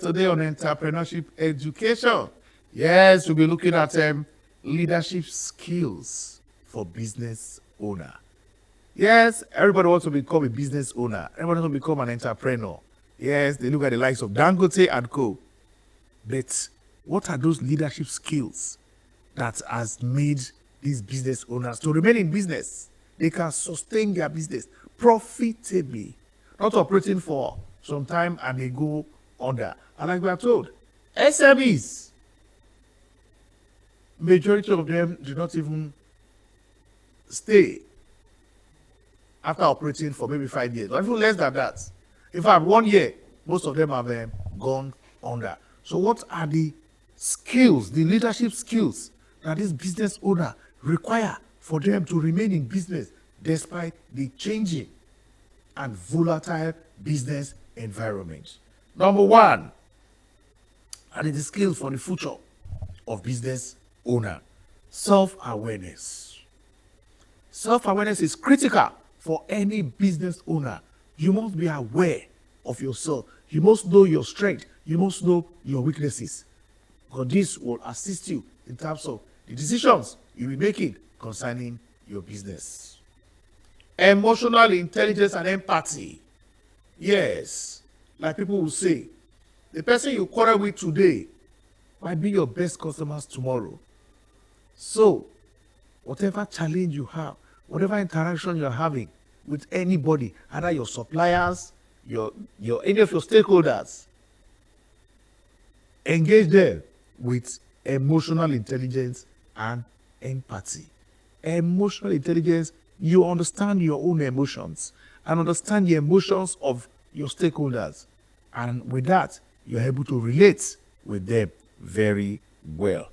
Today on entrepreneurship education, yes, we'll be looking at leadership skills for business owner. Yes, everybody wants to become a business owner. Everybody wants to become an entrepreneur. Yes, they look at the likes of Dangote and Co. But what are those leadership skills that has made these business owners to remain in business? They can sustain their business profitably, not operating for some time and they go under. And like we are told, SMEs, majority of them do not even stay after operating for maybe 5 years, or even less than that. In fact, 1 year, most of them have gone under. So what are the skills, the leadership skills that this business owner require for them to remain in business despite the changing and volatile business environment? Number one, and the skills for the future of business owner, self-awareness. Self-awareness is critical for any business owner. You must be aware of yourself. You must know your strength. You must know your weaknesses. Because this will assist you in terms of the decisions you'll be making concerning your business. Emotional intelligence and empathy. Yes, like people will say, the person you quarrel with today might be your best customers tomorrow. So, whatever challenge you have, whatever interaction you're having with anybody, either your suppliers, your any of your stakeholders, engage them with emotional intelligence and empathy. Emotional intelligence, you understand your own emotions and understand the emotions of your stakeholders. And with that, you're able to relate with them very well.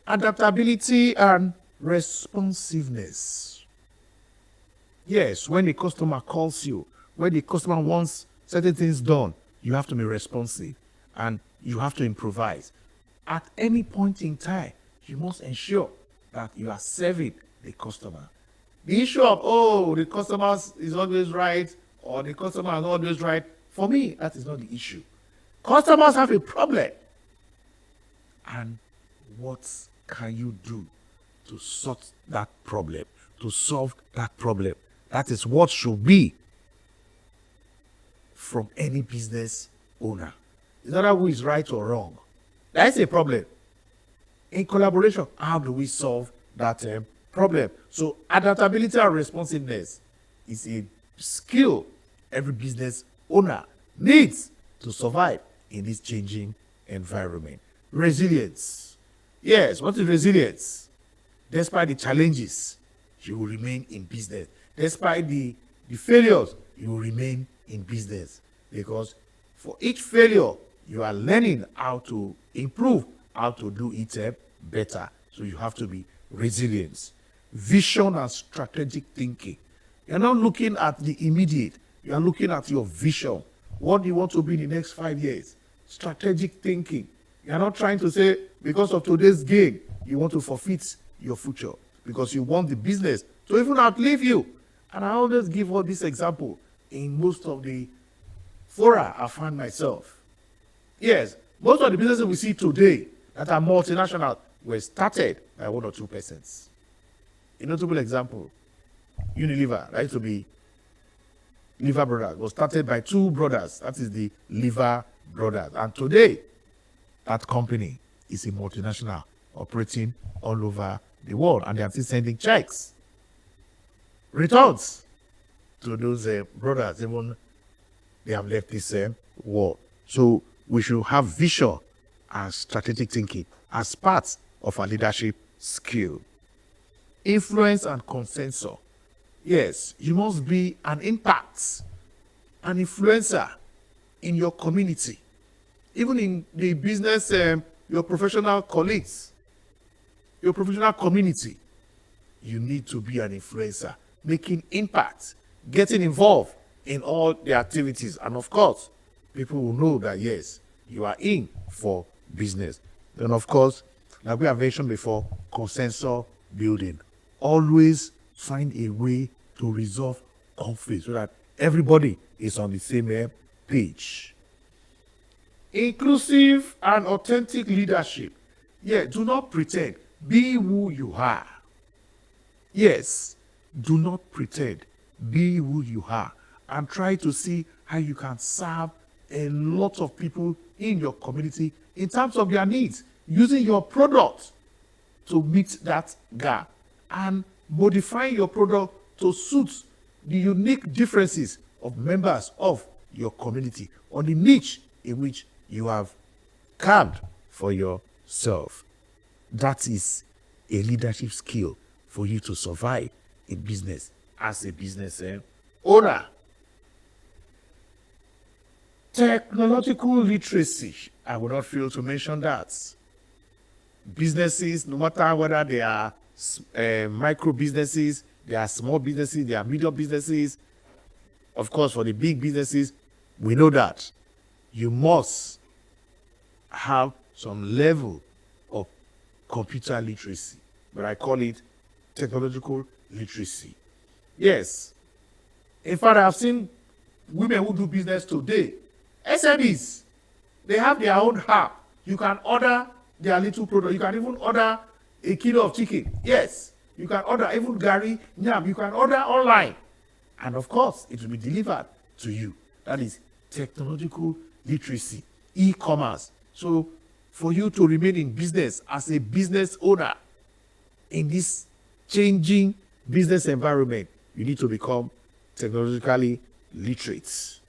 Adaptability and responsiveness. Yes, when the customer calls you, when the customer wants certain things done, you have to be responsive and you have to improvise. At any point in time, you must ensure that you are serving the customer. The issue of, the customer is always right or the customer is always right, for me, that is not the issue. Customers have a problem. And what can you do to sort that problem, to solve that problem? That is what should be from any business owner. It's not who is right or wrong. That's a problem. In collaboration, how do we solve that problem? So adaptability and responsiveness is a skill every business owner needs to survive in this changing environment. Resilience. Yes, what is resilience? Despite the challenges, you will remain in business. Despite the failures, you will remain in business. Because for each failure, you are learning how to improve, how to do it better. So you have to be resilient. Vision and strategic thinking. You're not looking at the immediate. You are looking at your vision. What do you want to be in the next 5 years? Strategic thinking. You're not trying to say, because of today's gain, you want to forfeit your future. Because you want the business to even outlive you. And I always give all this example in most of the fora I find myself. Yes, most of the businesses we see today that are multinational were started by 1 or 2 persons. A notable example, Unilever, right, to be Lever Brothers, was started by 2 brothers. That is the Lever Brothers. And today, that company is a multinational operating all over the world. And they are still sending checks, returns to those brothers, even they have left this world. So we should have vision and strategic thinking as part of our leadership skill. Influence and consensus. Yes, you must be an impact, an influencer in your community, even in the business, your professional colleagues, your professional community. You need to be an influencer, making impact, getting involved in all the activities. And of course, people will know that, yes, you are in for business. Then, of course, like we have mentioned before, consensus building. Always find a way to resolve conflict so that everybody is on the same page. Inclusive and authentic leadership. Yeah, do not pretend. Be who you are. Yes, do not pretend. Be who you are. And try to see how you can serve a lot of people in your community in terms of their needs, using your product to meet that gap and modifying your product to suit the unique differences of members of your community or the niche in which you have carved for yourself. That is a leadership skill for you to survive in business as a business owner. Technological literacy. I will not fail to mention that. Businesses, no matter whether they are micro businesses, they are small businesses, they are medium businesses, of course, for the big businesses, we know that you must have some level of computer literacy, but I call it technological literacy. Yes. In fact, I've seen women who do business today, SMEs, they have their own app. You can order their little product. You can even order a kilo of chicken. Yes. You can order even gari, yam. You can order online. And of course, it will be delivered to you. That is technological literacy, e-commerce. So for you to remain in business as a business owner in this changing business environment, you need to become technologically literate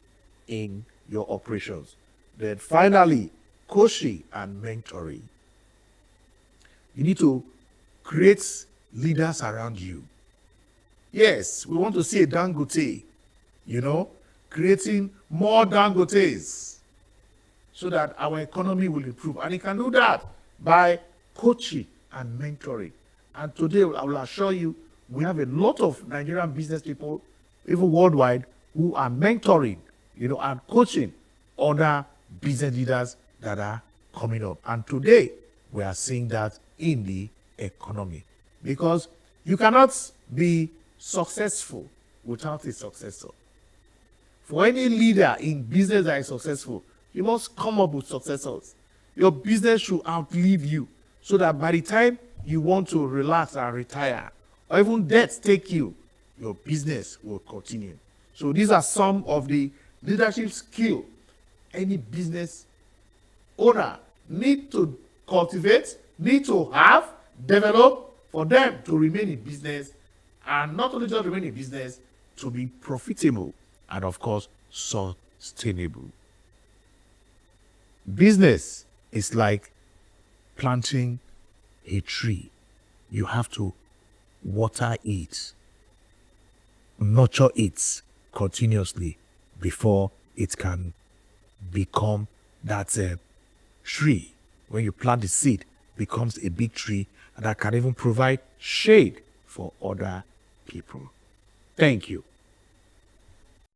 in your operations. Then finally, coaching and mentoring. You need to create leaders around you. Yes, we want to see a Dangote, creating more Dangotes so that our economy will improve. And it can do that by coaching and mentoring. And today, I will assure you, we have a lot of Nigerian business people, even worldwide, who are mentoring, and coaching other business leaders that are coming up. And today, we are seeing that in the economy. Because you cannot be successful without a successor. For any leader in business that is successful, you must come up with successors. Your business should outlive you so that by the time you want to relax and retire, or even death take you, your business will continue. So these are some of the leadership skills any business owner need to cultivate, need to have, develop for them to remain in business, and not only just remain in business, to be profitable and of course sustainable. Business is like planting a tree. You have to water it, nurture it continuously before it can become that tree. When you plant the seed, becomes a big tree and that can even provide shade for other people. Thank you.